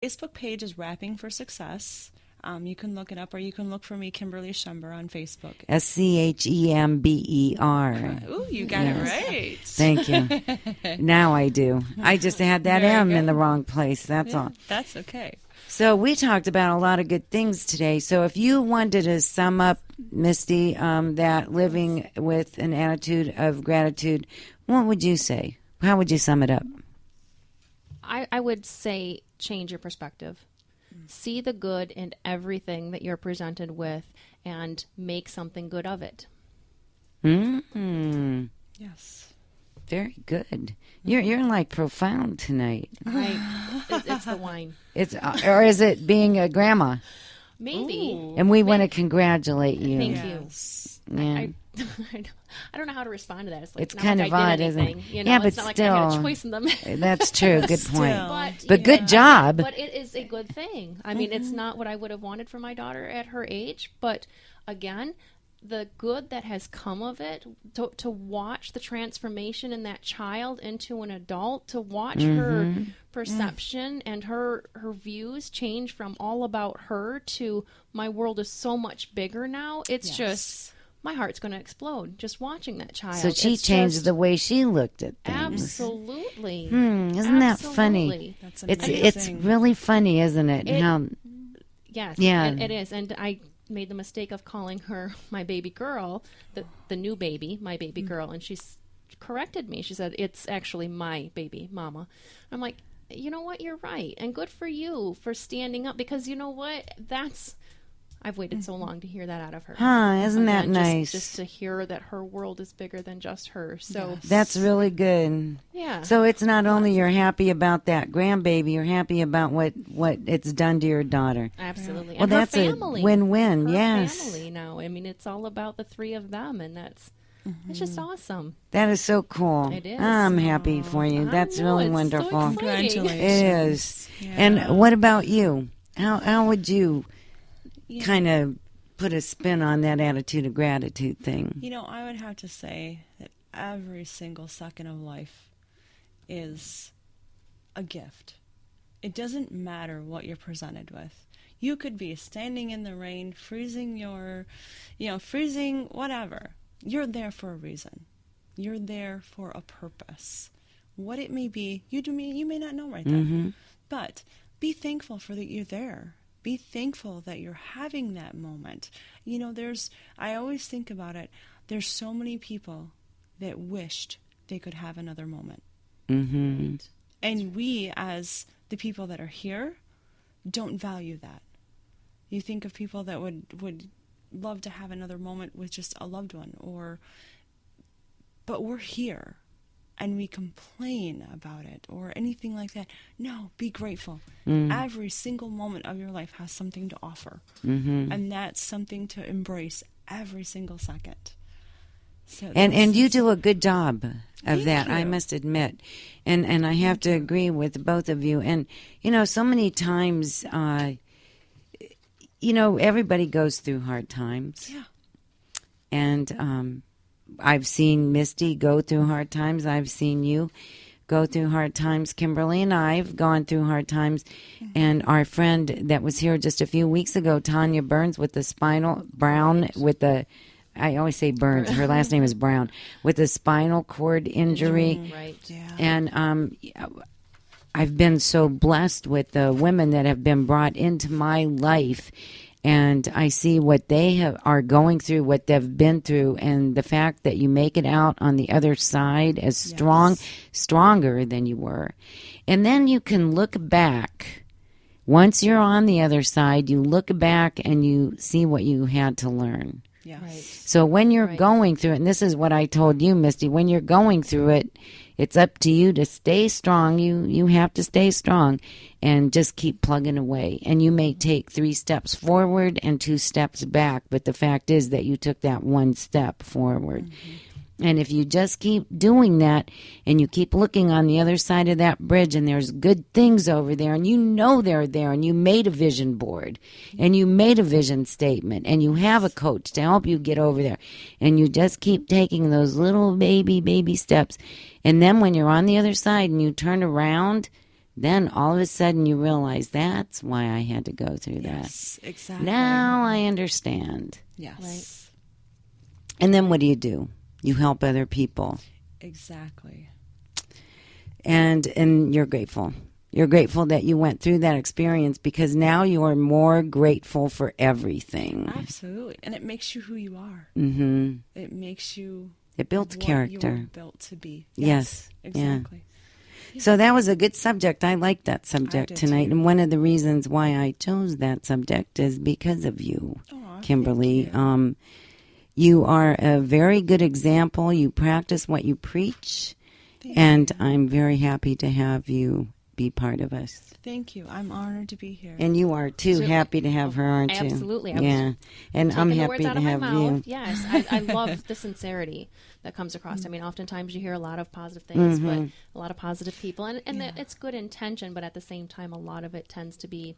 Facebook page is Wrapping for Success. You can look it up, or you can look for me, Kimberly Schember, on Facebook. Schember. Ooh, you got it right. Thank you. Now I do. I just had that Very M good. in the wrong place. That's all. That's okay. So we talked about a lot of good things today. So if you wanted to sum up, Misty, that living with an attitude of gratitude, what would you say? How would you sum it up? I would say change your perspective. See the good in everything that you're presented with and make something good of it. Yes. Very good. You're like profound tonight. It's the wine. Or is it being a grandma? Maybe. Ooh. And we want to congratulate you. Thank Yes. you. Yeah. I don't know how to respond to that. It's like It's not kind like of I odd, did isn't it? anything. You know, Yeah, it's but not like I had a still. choice in them. That's true. Good point. Still. But good job. But it is a good thing. I mean, it's not what I would have wanted for my daughter at her age. But again, the good that has come of it, to watch the transformation in that child into an adult, to watch her perception and her views change from all about her to my world is so much bigger now. It's just, my heart's going to explode just watching that child. So she It's changed just- the way she looked at things. Absolutely. Isn't that funny? That's It's amazing. really funny, isn't it? How Yes, Yeah. it is. And I made the mistake of calling her my baby girl, the new baby, my baby girl, and she's corrected me. She said, it's actually my baby, Mama. I'm like, you know what? You're right. And good for you for standing up, because you know what? I've waited so long to hear that out of her. isn't that Again, nice? Just to hear that her world is bigger than just her. So, That's really good. yeah. So it's not only you're happy about that grandbaby, you're happy about what it's done to your daughter. Absolutely. Well, And that's her a family. win-win, Her yes. family now. I mean, it's all about the three of them, and it's just awesome. That is so cool. It is. I'm happy for you. I That's know, really it's so wonderful. exciting. Congratulations. It is. Yeah. And what about you? How would you kind of put a spin on that attitude of gratitude thing? You know, I would have to say that every single second of life is a gift. It doesn't matter what you're presented with. You could be standing in the rain, freezing freezing whatever. You're there for a reason. You're there for a purpose. What it may be, you may not know right then. But be thankful for that you're there. Be thankful that you're having that moment. You know, I always think about it. There's so many people that wished they could have another moment. Mm-hmm. And we, as the people that are here, don't value that. You think of people that would love to have another moment with just a loved one, but we're here. And we complain about it or anything like that. No, be grateful. Every single moment of your life has something to offer. And that's something to embrace every single second. So And you do a good job of Thank that, you. I must admit. And I have to agree with both of you. And, so many times, everybody goes through hard times. Yeah. And I've seen Misty go through hard times. I've seen you go through hard times. Kimberly and I have gone through hard times. And our friend that was here just a few weeks ago, Tanya Burns, with the I always say Burns. Her last name is Brown. With a spinal cord injury. Right. Yeah. And I've been so blessed with the women that have been brought into my life. And I see what they are going through, what they've been through, and the fact that you make it out on the other side as stronger than you were. And then you can look back. Once you're on the other side, you look back and you see what you had to learn. Yes. Right. So when you're going through it, and this is what I told you, Misty, when you're going through it, it's up to you to stay strong. You have to stay strong and just keep plugging away. And you may take 3 steps forward and 2 steps back, but the fact is that you took that 1 step forward. And if you just keep doing that and you keep looking on the other side of that bridge and there's good things over there and you know they're there and you made a vision board and you made a vision statement and you have a coach to help you get over there and you just keep taking those little baby steps. And then when you're on the other side and you turn around, then all of a sudden you realize that's why I had to go through that. Yes, exactly. Now I understand. Yes. Right. And then what do? You help other people. Exactly. And you're grateful. You're grateful that you went through that experience because now you are more grateful for everything. Absolutely. And it makes you who you are. Mm-hmm. It makes you It builds what character. you're built to be. Yes. Exactly. Yeah. So that was a good subject. I like that subject did tonight. too. And one of the reasons why I chose that subject is because of you, Aw, Kimberly. thank you. You are a very good example. You practice what you preach. Thank And you. I'm very happy to have you be part of us. Thank you. I'm honored to be here. And you are too. So- happy to have her, aren't you? Absolutely. I was Yeah. And I'm Taking the happy words to out of my have mouth. you. Yes, I love the sincerity that comes across. I mean, oftentimes you hear a lot of positive things, but a lot of positive people, and it's good intention, but at the same time, a lot of it tends to be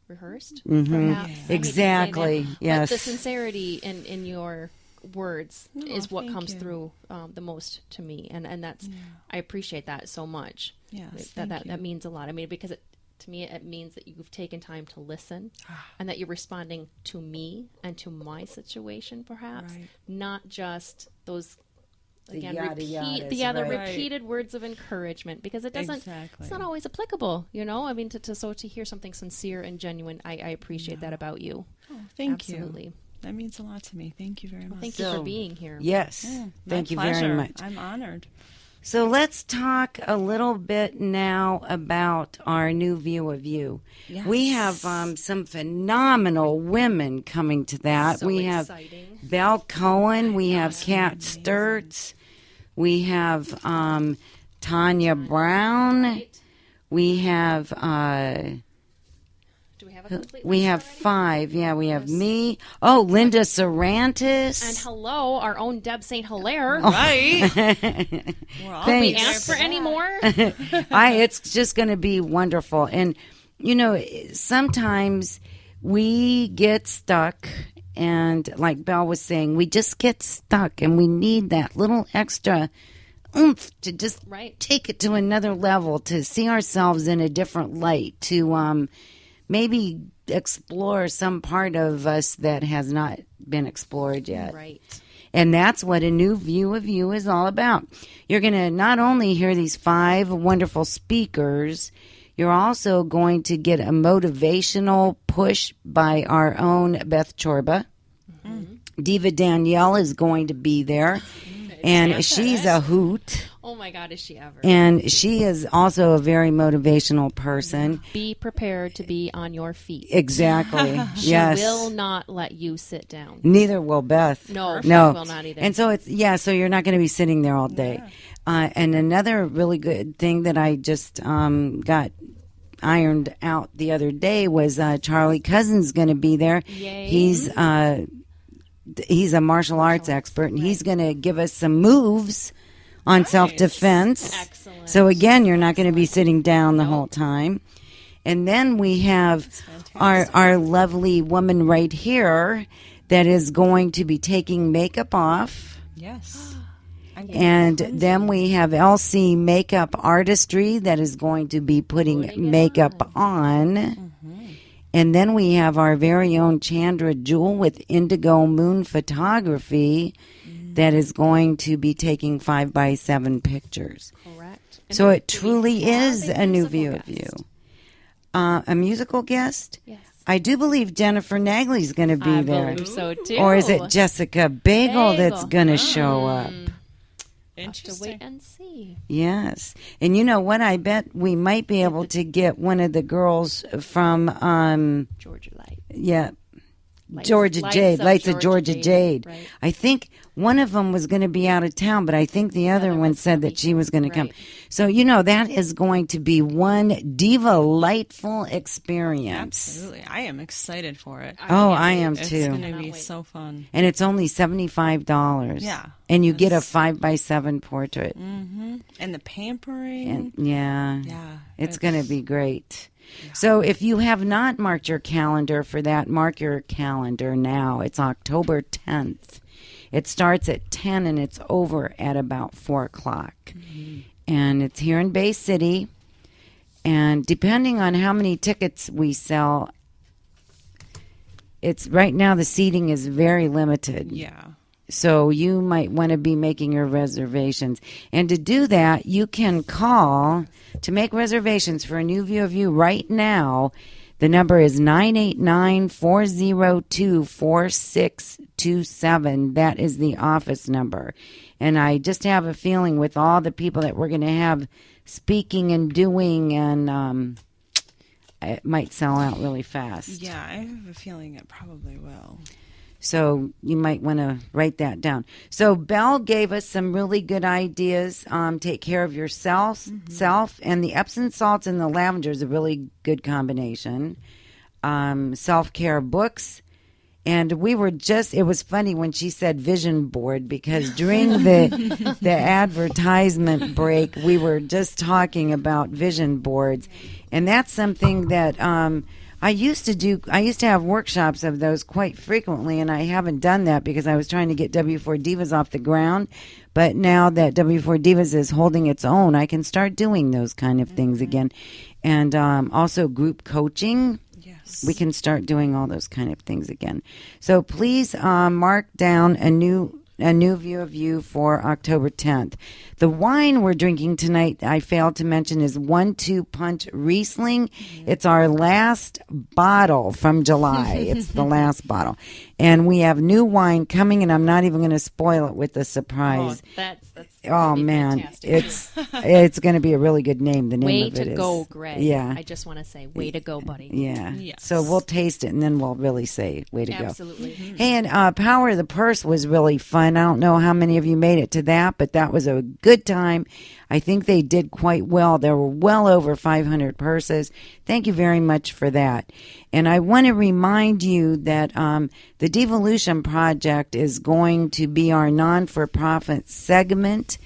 rehearsed, perhaps. I hate to say Exactly. that, Yes. But the sincerity in your words No, is what thank comes you. through the most to me, and that's I appreciate that so much. Yes, that thank you. that means a lot. I mean, because to me, it means that you've taken time to listen and that you're responding to me and to my situation, perhaps, Right. not just those, again, yada yadas, the other right. repeated words of encouragement, because it doesn't, Exactly. it's not always applicable, you know? I mean, to hear something sincere and genuine, I appreciate that about you. Oh, thank Absolutely. you. That means a lot to me. Thank you very much. Thank you So, for being here. Yes. Yeah, my Thank you pleasure. very much. I'm honored. So let's talk a little bit now about our new view of you. Yes. We have some phenomenal women coming to that. So we exciting. have Belle Cohen. We have Kat Sturtz. We have Tanya Brown. Right? We have Do we have a complete we list have already? 5. Yeah, we have me. Oh, Linda Sarantis. And hello, our own Deb St.Hilaire. Right. We're all Thanks. We prepared ask for any more? It's just going to be wonderful. And, you know, sometimes we get stuck. And like Belle was saying, we just get stuck and we need that little extra oomph to just Right. take it to another level, to see ourselves in a different light, to maybe explore some part of us that has not been explored yet. Right. And that's what a new view of you is all about. You're going to not only hear these 5 wonderful speakers, you're also going to get a motivational push by our own Beth Chorba. Diva Danielle is going to be there. And she's a hoot. Oh my God, is she ever? And she is also a very motivational person. Be prepared to be on your feet. Exactly. She Yes. will not let you sit down. Neither will Beth. No, she No. will not either. And so so you're not going to be sitting there all day. And another really good thing that I just got ironed out the other day was Charlie Cousins going to be there. Yay. He's a martial arts expert, and he's going to give us some moves on self-defense. Excellent. So again, you're not going to be sitting down the whole time. And then we have our lovely woman right here that is going to be taking makeup off. Yes. And then we have LC Makeup Artistry that is going to be putting makeup on. And then we have our very own Chandra Jewel with Indigo Moon Photography that is going to be taking 5x7 pictures. Correct. So it do we truly have is a a new musical view of you. guest? A musical guest? Yes. I do believe Jennifer Nagley's going to be I there. believe so too. Or is it Jessica Bagel that's Bagel. going to show up? Have to wait and see. Yes. And you know what? I bet we might be able to get one of the girls from, Georgia Light. Georgia Jade, Lights of Georgia Jade. Right. I think one of them was going to be out of town, but I think the other one said that she was going to come. Right. So, you know, that is going to be one diva-lightful experience. Absolutely. I am excited for it. Oh, I am It's too. going to Cannot be wait. so fun. And it's only $75. Yeah. And you get a 5x7 portrait. And the pampering. And yeah. Yeah. It's going to be great. So if you have not marked your calendar for that, mark your calendar now. It's October 10th. It starts at 10 and it's over at about 4 o'clock. And it's here in Bay City. And depending on how many tickets we sell, it's right now the seating is very limited. Yeah. So you might want to be making your reservations. And to do that, you can call to make reservations for a new view of you right now. The number is 989-402-4627. That is the office number. And I just have a feeling with all the people that we're going to have speaking and doing, and it might sell out really fast. Yeah, I have a feeling it probably will. So you might want to write that down. So Belle gave us some really good ideas. Take care of yourself, and the Epsom salts and the lavender is a really good combination. Self-care books. And it was funny when she said vision board, because during the advertisement break, we were just talking about vision boards. And that's something that I used to have workshops of those quite frequently, and I haven't done that because I was trying to get W4 Divas off the ground. But now that W4 Divas is holding its own, I can start doing those kind of things again. And also group coaching. Yes. We can start doing all those kind of things again. So please mark down a new view of you for October 10th. The wine we're drinking tonight, I failed to mention, is 1-2 Punch Riesling. It's our last bottle from July. It's the last bottle. And we have new wine coming, and I'm not even going to spoil it with a surprise. Oh, that's man, fantastic. it's going to be a really good name. The name Way of it to is. go, Greg. Yeah. I just want to say, way to go, buddy. Yeah. Yes. So we'll taste it, and then we'll really say, way to go. Absolutely. Hey, and Power of the Purse was really fun. I don't know how many of you made it to that, but that was a good time. I think they did quite well. There were well over 500 purses. Thank you very much for that. And I want to remind you that the Divalution Project is going to be our non-for-profit segment,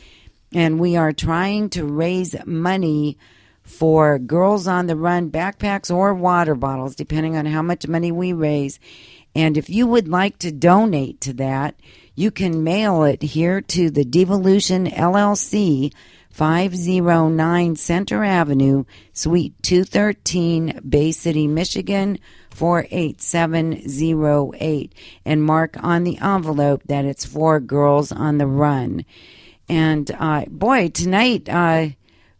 and we are trying to raise money for Girls on the Run backpacks or water bottles, depending on how much money we raise. And if you would like to donate to that, you can mail it here to the Divalution LLC, 509 Center Avenue, Suite 213, Bay City, Michigan, 48708. And mark on the envelope that it's for Girls on the Run. And boy, tonight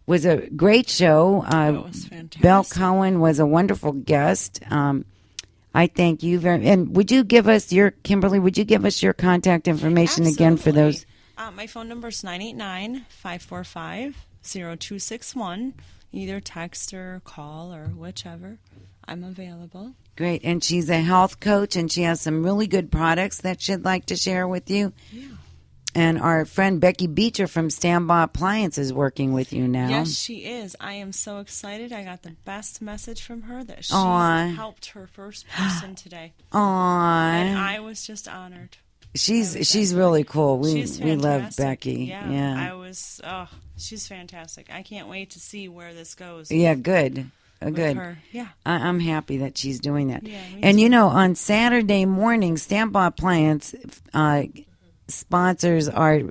was a great show. It was fantastic. Belle Cohen was a wonderful guest. I thank you very much. And would you give us your contact information again for those? My phone number is 989-545-0261. Either text or call or whichever. I'm available. Great. And she's a health coach, and she has some really good products that she'd like to share with you. Yeah. And our friend Becky Beecher from Standby Appliance is working with you now. Yes, she is. I am so excited. I got the best message from her that she Aw. helped her first person today. Aww. And I was just honored. She's really cool. We She's love fantastic. Becky. Yeah. She's fantastic. I can't wait to see where this goes. Yeah, good. with Good. her. Yeah. I'm happy that she's doing that. Yeah, me And too. you know, on Saturday morning, Standby Appliance sponsors our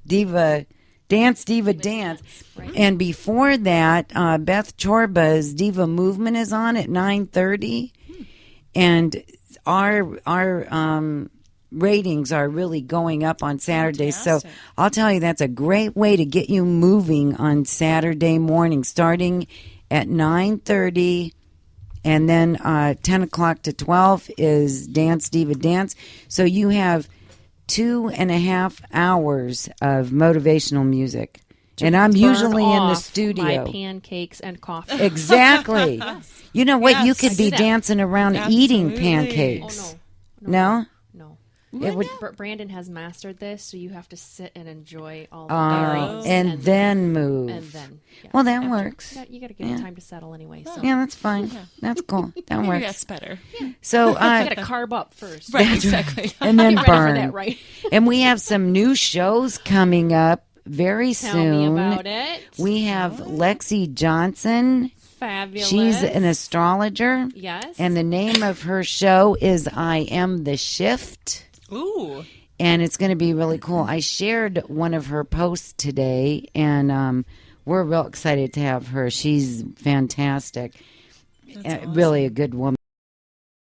Diva Dance. Right. And before that, Beth Chorba's Diva Movement is on at 9:30, and our ratings are really going up on Saturday. Fantastic. So I'll tell you, that's a great way to get you moving on Saturday morning, starting at 9:30. And then 10 o'clock to 12 is Dance Diva Dance. So you have 2.5 hours of motivational music. And I'm Burn usually in the off studio. My pancakes and coffee. Exactly. You know what? You Yes. could I be do that. dancing around eating Absolutely. pancakes. Oh No? no. It would. Brandon has mastered this, so you have to sit and enjoy all the Oh, berries and then move. and then. Yeah, Well, that after- works. You got to give it time to settle anyway. So Yeah, that's fine. That's cool. That Maybe works. that's better. So, you got to carb up first. Right, exactly. and then Get ready for burn. that, right? And we have some new shows coming up very Tell soon. me about it. We have Lexi Johnson. Fabulous. She's an astrologer. Yes. And the name of her show is I Am the Shift. Ooh. And it's going to be really cool. I shared one of her posts today, and we're real excited to have her. She's fantastic. That's awesome. Really a good woman.